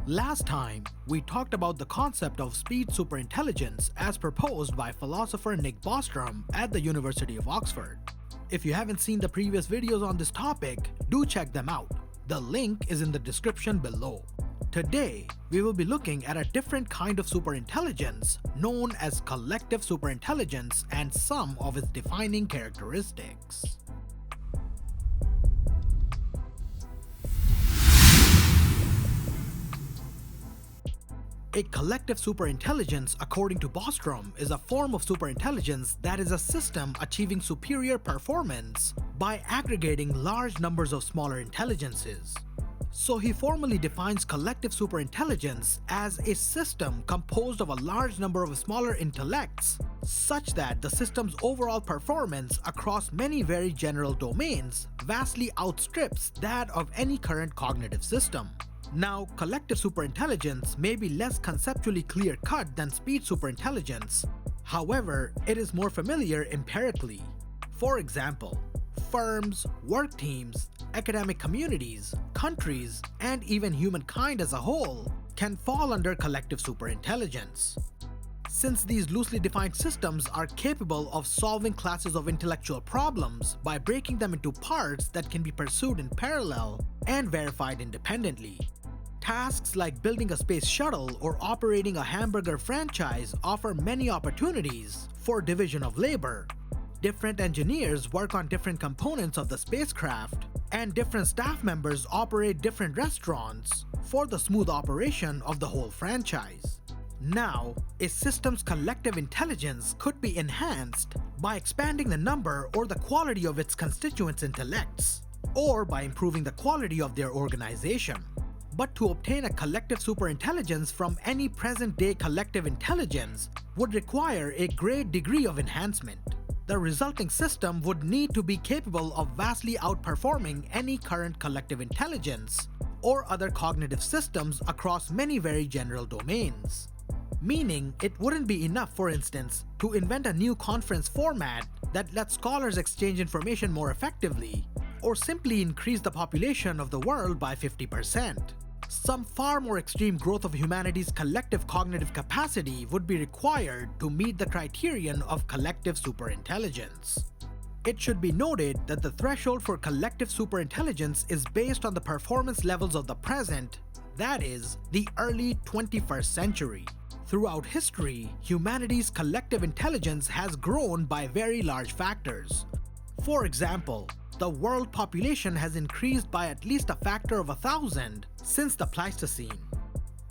Last time, we talked about the concept of speed superintelligence as proposed by philosopher Nick Bostrom at the University of Oxford. If you haven't seen the previous videos on this topic, do check them out. The link is in the description below. Today, we will be looking at a different kind of superintelligence known as collective superintelligence and some of its defining characteristics. A collective superintelligence, according to Bostrom, is a form of superintelligence that is a system achieving superior performance by aggregating large numbers of smaller intelligences. So he formally defines collective superintelligence as a system composed of a large number of smaller intellects, such that the system's overall performance across many very general domains vastly outstrips that of any current cognitive system. Now, collective superintelligence may be less conceptually clear-cut than speed superintelligence. However, it is more familiar empirically. For example, firms, work teams, academic communities, countries, and even humankind as a whole can fall under collective superintelligence. Since these loosely defined systems are capable of solving classes of intellectual problems by breaking them into parts that can be pursued in parallel and verified independently. Tasks like building a space shuttle or operating a hamburger franchise offer many opportunities for division of labor. Different engineers work on different components of the spacecraft, and different staff members operate different restaurants for the smooth operation of the whole franchise. Now, a system's collective intelligence could be enhanced by expanding the number or the quality of its constituents' intellects, or by improving the quality of their organization. But to obtain a collective superintelligence from any present-day collective intelligence would require a great degree of enhancement. The resulting system would need to be capable of vastly outperforming any current collective intelligence or other cognitive systems across many very general domains. Meaning, it wouldn't be enough, for instance, to invent a new conference format that lets scholars exchange information more effectively, or simply increase the population of the world by 50%. Some far more extreme growth of humanity's collective cognitive capacity would be required to meet the criterion of collective superintelligence. It should be noted that the threshold for collective superintelligence is based on the performance levels of the present, that is, the early 21st century. Throughout history, humanity's collective intelligence has grown by very large factors. For example, the world population has increased by at least a factor of 1,000 since the Pleistocene.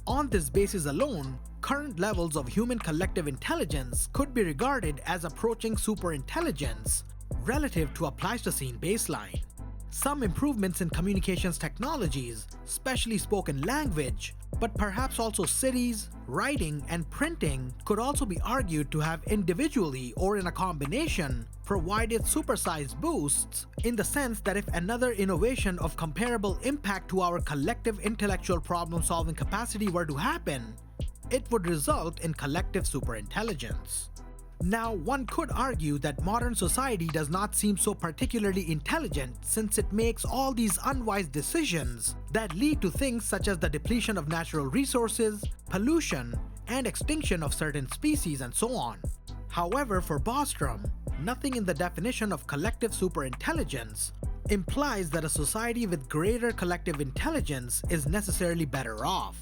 On this basis alone, current levels of human collective intelligence could be regarded as approaching superintelligence relative to a Pleistocene baseline. Some improvements in communications technologies, especially spoken language, but perhaps also cities, writing, and printing could also be argued to have individually or in a combination provided supersized boosts, in the sense that if another innovation of comparable impact to our collective intellectual problem-solving capacity were to happen, it would result in collective superintelligence. Now, one could argue that modern society does not seem so particularly intelligent since it makes all these unwise decisions that lead to things such as the depletion of natural resources, pollution, and extinction of certain species, and so on. However, for Bostrom, nothing in the definition of collective superintelligence implies that a society with greater collective intelligence is necessarily better off.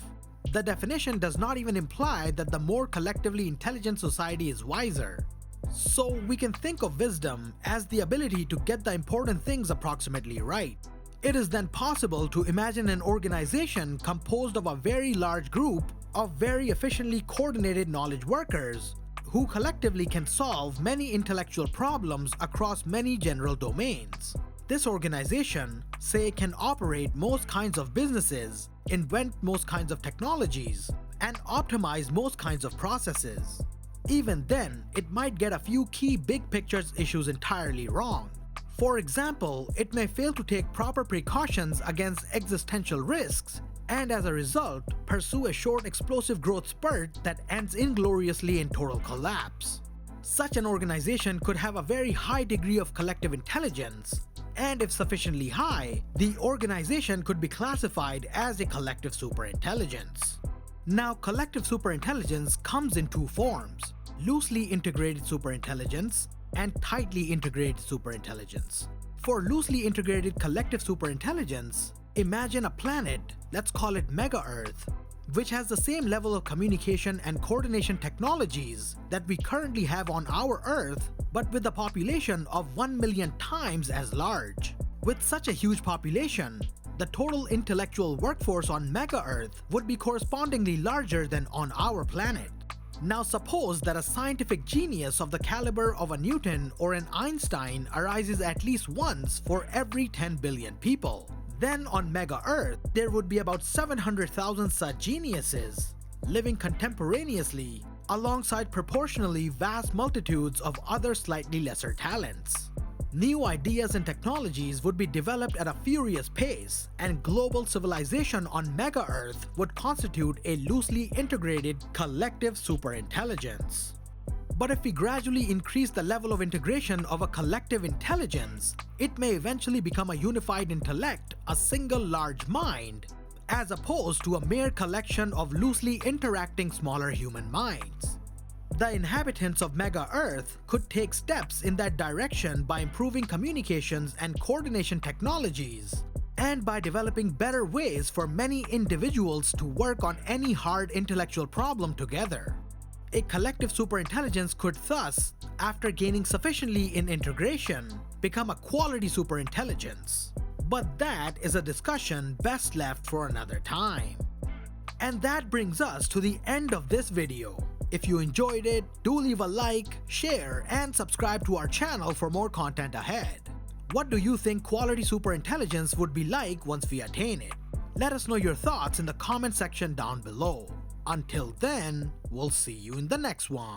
The definition does not even imply that the more collectively intelligent society is wiser. So we can think of wisdom as the ability to get the important things approximately right. It is then possible to imagine an organization composed of a very large group of very efficiently coordinated knowledge workers who collectively can solve many intellectual problems across many general domains. This organization, say, can operate most kinds of businesses, invent most kinds of technologies, and optimize most kinds of processes. Even then, it might get a few key big picture issues entirely wrong. For example, it may fail to take proper precautions against existential risks, and as a result, pursue a short explosive growth spurt that ends ingloriously in total collapse. Such an organization could have a very high degree of collective intelligence, And if sufficiently high, the organization could be classified as a collective superintelligence. Now, collective superintelligence comes in two forms: loosely integrated superintelligence and tightly integrated superintelligence. For loosely integrated collective superintelligence, imagine a planet, let's call it Mega Earth, which has the same level of communication and coordination technologies that we currently have on our Earth, but with a population of 1 million times as large. With such a huge population, the total intellectual workforce on Mega Earth would be correspondingly larger than on our planet. Now suppose that a scientific genius of the caliber of a Newton or an Einstein arises at least once for every 10 billion people. Then on Mega Earth, there would be about 700,000 such geniuses living contemporaneously alongside proportionally vast multitudes of other slightly lesser talents. New ideas and technologies would be developed at a furious pace, and global civilization on Mega Earth would constitute a loosely integrated collective superintelligence. But if we gradually increase the level of integration of a collective intelligence, it may eventually become a unified intellect, a single large mind, as opposed to a mere collection of loosely interacting smaller human minds. The inhabitants of Mega Earth could take steps in that direction by improving communications and coordination technologies, and by developing better ways for many individuals to work on any hard intellectual problem together. A collective superintelligence could thus, after gaining sufficiently in integration, become a quality superintelligence. But that is a discussion best left for another time. And that brings us to the end of this video. If you enjoyed it, do leave a like, share, and subscribe to our channel for more content ahead. What do you think quality superintelligence would be like once we attain it? Let us know your thoughts in the comment section down below. Until then, we'll see you in the next one.